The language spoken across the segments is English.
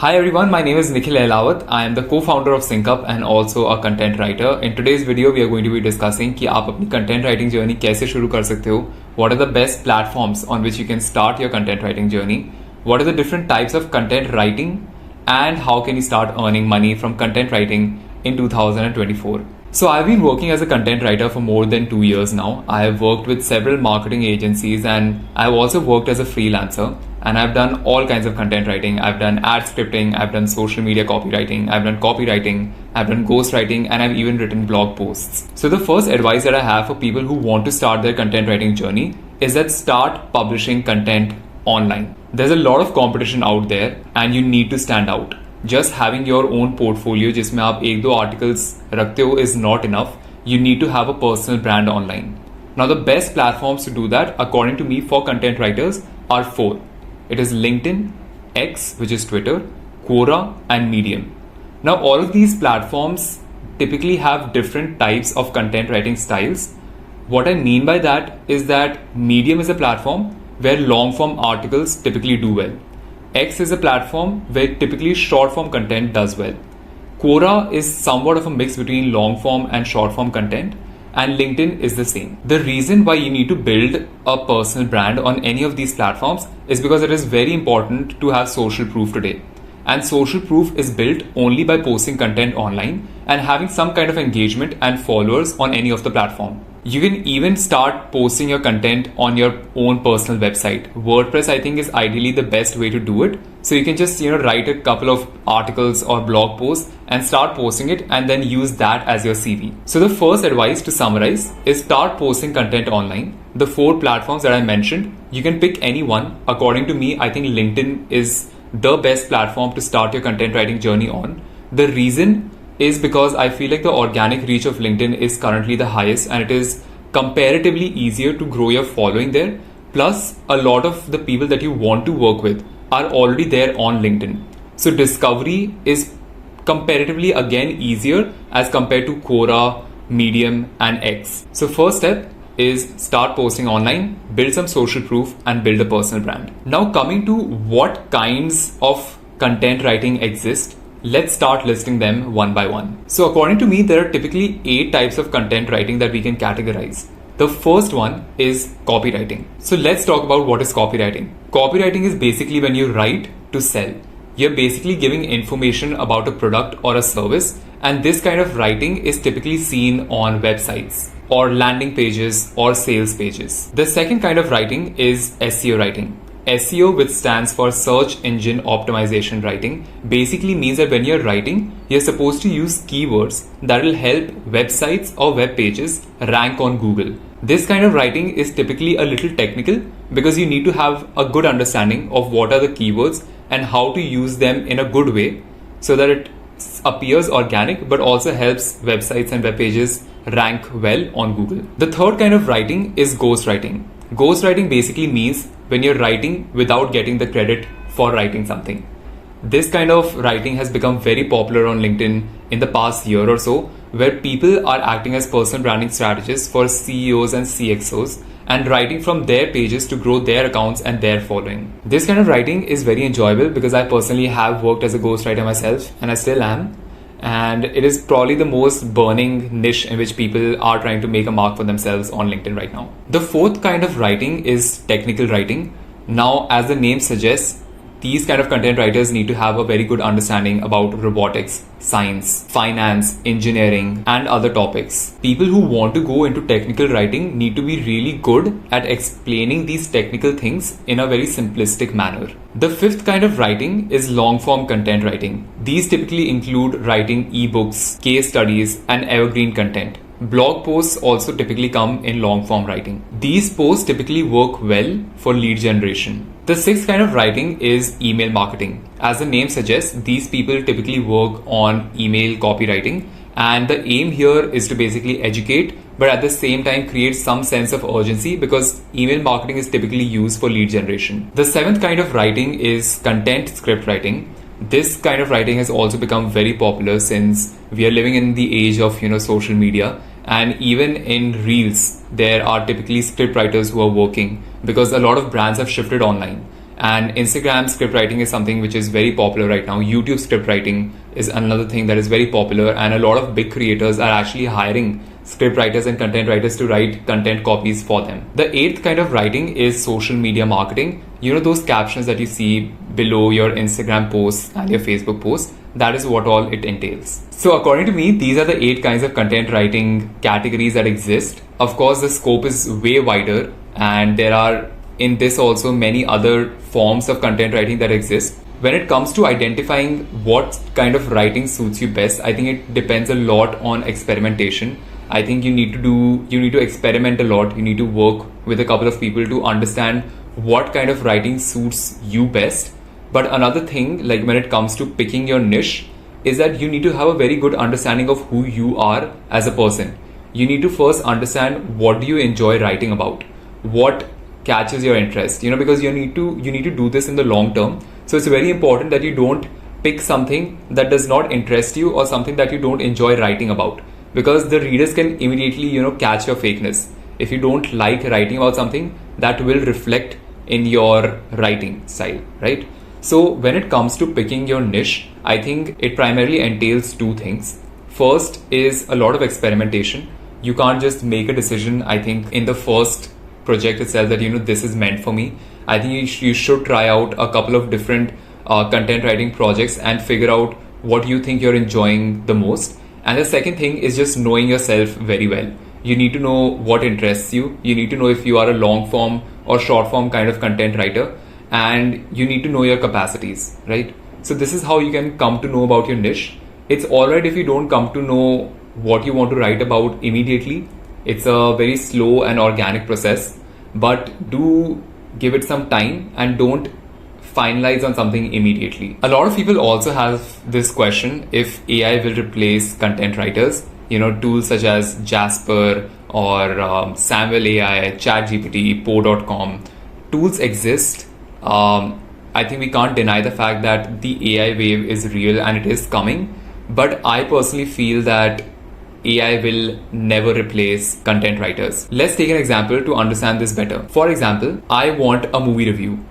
Hi everyone, my name is Nikhil. I am the co-founder of SyncUp and also a content writer. In today's video, we are going to be discussing कि आप अपनी content writing journey कैसे शुरू कर सकते हो. What are the best platforms on which you can start your content writing journey? What are the different types of content writing and how can you start earning money from content writing in 2024? So I've been working as a content writer for more than 2 years now. I have worked with several marketing agencies and I've also worked as a freelancer. And I've done all kinds of content writing. I've done ad scripting, I've done social media copywriting, I've done copywriting, I've done ghostwriting, and I've even written blog posts. So the first advice that I have for people who want to start their content writing journey is that start publishing content online. There's a lot of competition out there and you need to stand out. Just having your own portfolio जिसमें आप एक दो articles रखते हो is not enough. You need to have a personal brand online. Now the best platforms to do that, according to me, for content writers are 4. It is LinkedIn, X, which is Twitter, Quora, and Medium. Now, all of these platforms typically have different types of content writing styles. What I mean by that is that Medium is a platform where long form articles typically do well. X is a platform where typically short form content does well. Quora is somewhat of a mix between long form and short form content. And LinkedIn is the same. The reason why you need to build a personal brand on any of these platforms is because it is very important to have social proof today. And social proof is built only by posting content online and having some kind of engagement and followers on any of the platform. You can even start posting your content on your own personal website. WordPress, I think, is ideally the best way to do it. So you can just, write a couple of articles or blog posts and start posting it and then use that as your CV. So the first advice to summarize is start posting content online. The 4 platforms that I mentioned, you can pick any one. According to me, I think LinkedIn is the best platform to start your content writing journey on. The reason is because I feel like the organic reach of LinkedIn is currently the highest and it is comparatively easier to grow your following there. Plus, a lot of the people that you want to work with are already there on LinkedIn. So discovery is comparatively again easier as compared to Quora, Medium, and X. So first step is start posting online, build some social proof, and build a personal brand. Now coming to what kinds of content writing exist, let's start listing them one by one. So according to me, there are typically 8 types of content writing that we can categorize. The first one is copywriting. So let's talk about what is copywriting. Copywriting is basically when you write to sell. You're basically giving information about a product or a service, and this kind of writing is typically seen on websites or landing pages or sales pages. The second kind of writing is SEO writing. SEO, which stands for search engine optimization writing, basically means that when you're writing, you're supposed to use keywords that will help websites or web pages rank on Google. This kind of writing is typically a little technical because you need to have a good understanding of what are the keywords and how to use them in a good way so that it appears organic but also helps websites and web pages rank well on Google. The third kind of writing is ghostwriting. Ghostwriting basically means when you're writing without getting the credit for writing something. This kind of writing has become very popular on LinkedIn in the past year or so, where people are acting as personal branding strategists for CEOs and CXOs and writing from their pages to grow their accounts and their following. This kind of writing is very enjoyable because I personally have worked as a ghostwriter myself and I still am. And it is probably the most burning niche in which people are trying to make a mark for themselves on LinkedIn right now. The fourth kind of writing is technical writing. Now, as the name suggests, these kind of content writers need to have a very good understanding about robotics, science, finance, engineering, and other topics. People who want to go into technical writing need to be really good at explaining these technical things in a very simplistic manner. The fifth kind of writing is long-form content writing. These typically include writing ebooks, case studies, and evergreen content. Blog posts also typically come in long-form writing. These posts typically work well for lead generation. The sixth kind of writing is email marketing. As the name suggests, these people typically work on email copywriting, and the aim here is to basically educate, but at the same time create some sense of urgency because email marketing is typically used for lead generation. The seventh kind of writing is content script writing. This kind of writing has also become very popular since we are living in the age of social media, and even in reels there are typically script writers who are working because a lot of brands have shifted online And Instagram script writing is something which is very popular right now. YouTube script writing is another thing that is very popular, and a lot of big creators are actually hiring script writers and content writers to write content copies for them. The eighth kind of writing is social media marketing. You know, those captions that you see below your Instagram posts and your Facebook posts, that is what all it entails. So according to me, these are the 8 kinds of content writing categories that exist. Of course, the scope is way wider, and there are in this also many other forms of content writing that exist. When it comes to identifying what kind of writing suits you best, I think it depends a lot on experimentation. I think you need to experiment a lot. You need to work with a couple of people to understand what kind of writing suits you best. But another thing, like when it comes to picking your niche, is that you need to have a very good understanding of who you are as a person. You need to first understand what do you enjoy writing about, what catches your interest, because you need to do this in the long term. So it's very important that you don't pick something that does not interest you or something that you don't enjoy writing about, because the readers can immediately catch your fakeness. If you don't like writing about something, that will reflect in your writing style, right? So when it comes to picking your niche, I think it primarily entails 2 things. First is a lot of experimentation. You can't just make a decision, I think, in the first project itself that this is meant for me. I think you should try out a couple of different content writing projects and figure out what you think you're enjoying the most. And the second thing is just knowing yourself very well. You need to know what interests you. You need to know if you are a long form or short form kind of content writer, and you need to know your capacities, right? So this is how you can come to know about your niche. It's alright if you don't come to know what you want to write about immediately. It's a very slow and organic process, but do give it some time and don't finalize on something immediately. A lot of people also have this question if AI will replace content writers. Tools such as Jasper or Samuel AI, ChatGPT, Poe.com. Tools exist. I think we can't deny the fact that the AI wave is real and it is coming. But I personally feel that AI will never replace content writers. Let's take an example to understand this better. For example, I want a movie review.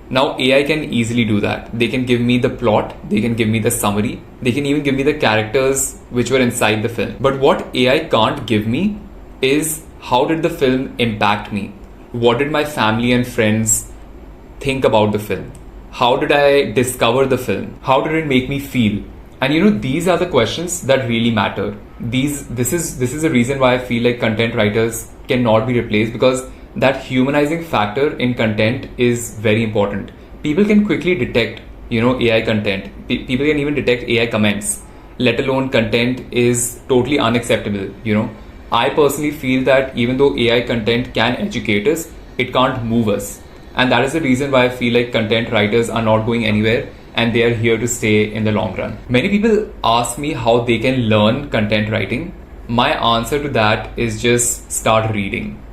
Now AI can easily do that. They can give me the plot, they can give me the summary, they can even give me the characters which were inside the film. But what AI can't give me is how did the film impact me? What did my family and friends think about the film? How did I discover the film? How did it make me feel? And these are the questions that really matter. This is the reason why I feel like content writers cannot be replaced, because that humanizing factor in content is very important. People can quickly detect, AI content. People can even detect AI comments, let alone content is totally unacceptable. I personally feel that even though AI content can educate us, it can't move us. And that is the reason why I feel like content writers are not going anywhere and they are here to stay in the long run. Many people ask me how they can learn content writing. My answer to that is just start reading.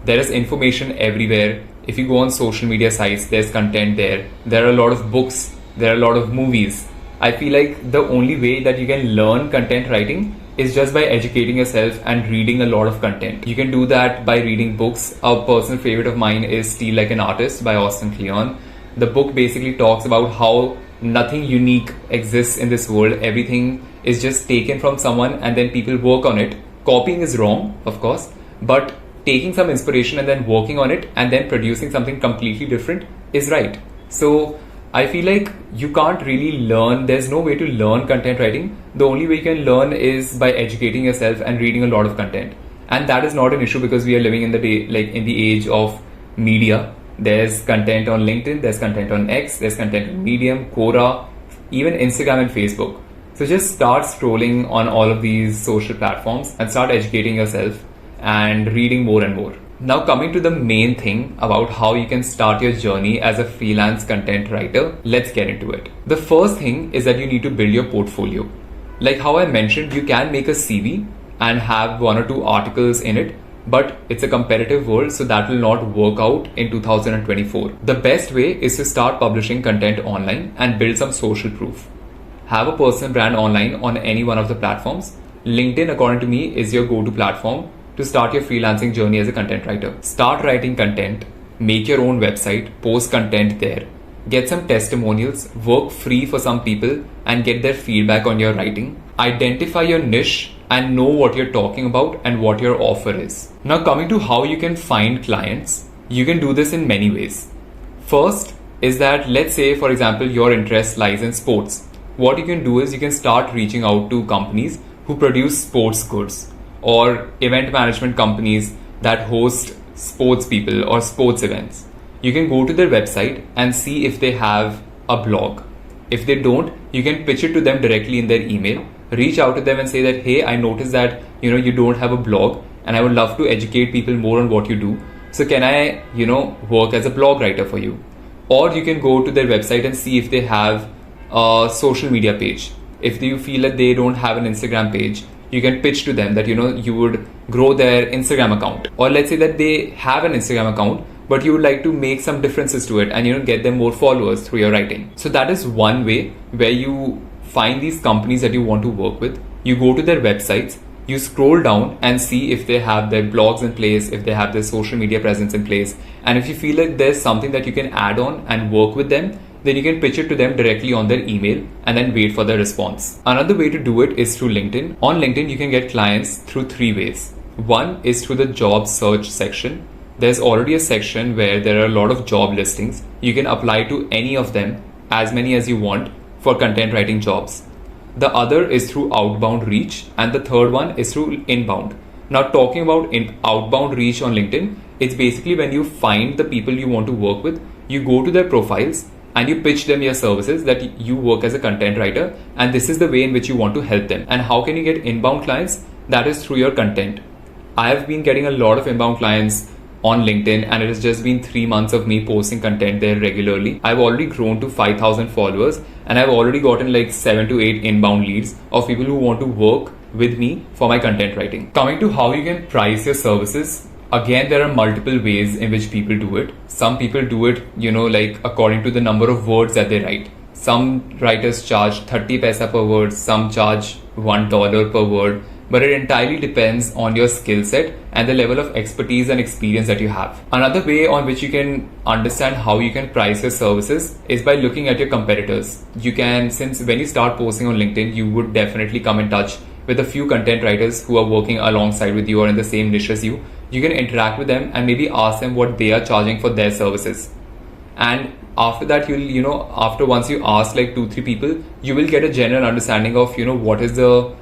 There is information everywhere. If you go on social media sites, there's content there. There are a lot of books. There are a lot of movies. I feel like the only way that you can learn content writing is just by educating yourself and reading a lot of content. You can do that by reading books. A personal favorite of mine is Steal Like an Artist by Austin Kleon. The book basically talks about how nothing unique exists in this world. Everything is just taken from someone and then people work on it. Copying is wrong, of course, but taking some inspiration and then working on it and then producing something completely different is right. So I feel like you can't really learn. There's no way to learn content writing. The only way you can learn is by educating yourself and reading a lot of content. And that is not an issue because we are living in the day, like in the age of media. There's content on LinkedIn, there's content on X, there's content on Medium, Quora, even Instagram and Facebook. So just start scrolling on all of these social platforms and start educating yourself and reading more and more. Now coming to the main thing about how you can start your journey as a freelance content writer, let's get into it. The first thing is that you need to build your portfolio. Like how I mentioned, you can make a CV and have 1 or 2 articles in it, but it's a competitive world, so that will not work out in 2024. The best way is to start publishing content online and build some social proof. Have a personal brand online on any one of the platforms. LinkedIn, according to me, is your go-to platform to start your freelancing journey as a content writer. Start writing content, make your own website, post content there, get some testimonials, work free for some people and get their feedback on your writing. Identify your niche and know what you're talking about and what your offer is. Now coming to how you can find clients, you can do this in many ways. First is that, let's say for example your interest lies in sports. What you can do is you can start reaching out to companies who produce sports goods or event management companies that host sports people or sports events. You can go to their website and see if they have a blog. If they don't, you can pitch it to them directly in their email. Reach out to them and say that, hey, I noticed that you don't have a blog and I would love to educate people more on what you do. So can I work as a blog writer for you? Or you can go to their website and see if they have a social media page. If you feel that they don't have an Instagram page, you can pitch to them that you would grow their Instagram account. Or let's say that they have an Instagram account, but you would like to make some differences to it and get them more followers through your writing. So that is one way where you find these companies that you want to work with. You go to their websites, you scroll down and see if they have their blogs in place, if they have their social media presence in place. And if you feel like there's something that you can add on and work with them, then you can pitch it to them directly on their email and then wait for their response. Another way to do it is through LinkedIn. On LinkedIn, you can get clients through 3 ways. One is through the job search section. There's already a section where there are a lot of job listings. You can apply to any of them, as many as you want, for content writing jobs. The other is through outbound reach, and the third one is through inbound. Now talking about outbound reach on LinkedIn, it's basically when you find the people you want to work with, you go to their profiles and you pitch them your services that you work as a content writer and this is the way in which you want to help them. And how can you get inbound clients? That is through your content. I have been getting a lot of inbound clients on LinkedIn and it has just been 3 months of me posting content there regularly. I've already grown to 5,000 followers and I've already gotten like 7 to 8 inbound leads of people who want to work with me for my content writing. Coming to how you can price your services, again, there are multiple ways in which people do it. Some people do it, like according to the number of words that they write. Some writers charge 30 paisa per word, some charge $1 per word, but it entirely depends on your skill set and the level of expertise and experience that you have. Another way on which you can understand how you can price your services is by looking at your competitors. You can, since when you start posting on LinkedIn, you would definitely come in touch with a few content writers who are working alongside with you or in the same niche as you. You can interact with them and maybe ask them what they are charging for their services. And after that, after once you ask like 2-3 people, you will get a general understanding of, what is the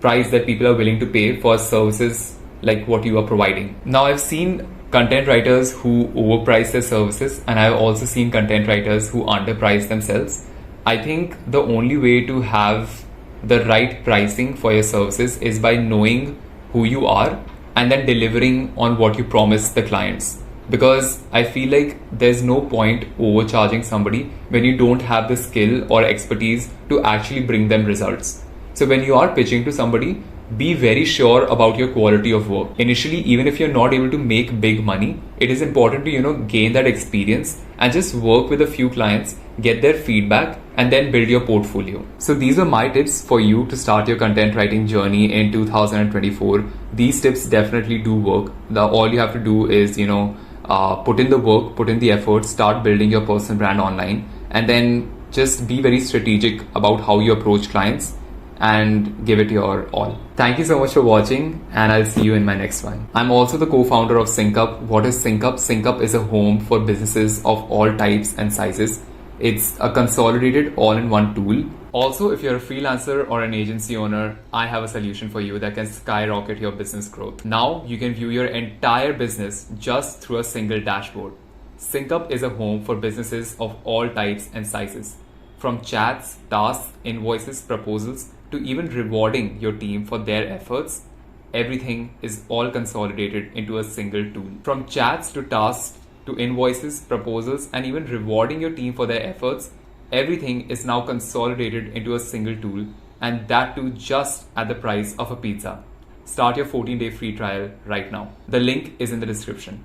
price that people are willing to pay for services like what you are providing. Now, I've seen content writers who overprice their services and I've also seen content writers who underprice themselves. I think the only way to have the right pricing for your services is by knowing who you are and then delivering on what you promise the clients. Because I feel like there's no point overcharging somebody when you don't have the skill or expertise to actually bring them results. So when you are pitching to somebody, be very sure about your quality of work. Initially, even if you're not able to make big money, it is important to, gain that experience and just work with a few clients, get their feedback and then build your portfolio. So these are my tips for you to start your content writing journey in 2024. These tips definitely do work. All you have to do is, put in the work, put in the effort, start building your personal brand online, and then just be very strategic about how you approach clients and give it your all. Thank you so much for watching and I'll see you in my next one. I'm also the co-founder of SyncUp. What is SyncUp? SyncUp is a home for businesses of all types and sizes. It's a consolidated all-in-one tool. Also, if you're a freelancer or an agency owner, I have a solution for you that can skyrocket your business growth. Now you can view your entire business just through a single dashboard. SyncUp is a home for businesses of all types and sizes. From chats, tasks, invoices, proposals, to even rewarding your team for their efforts, everything is all consolidated into a single tool. From chats to tasks to invoices, proposals, and even rewarding your team for their efforts, everything is now consolidated into a single tool, and that too just at the price of a pizza. Start your 14-day free trial right now. The link is in the description.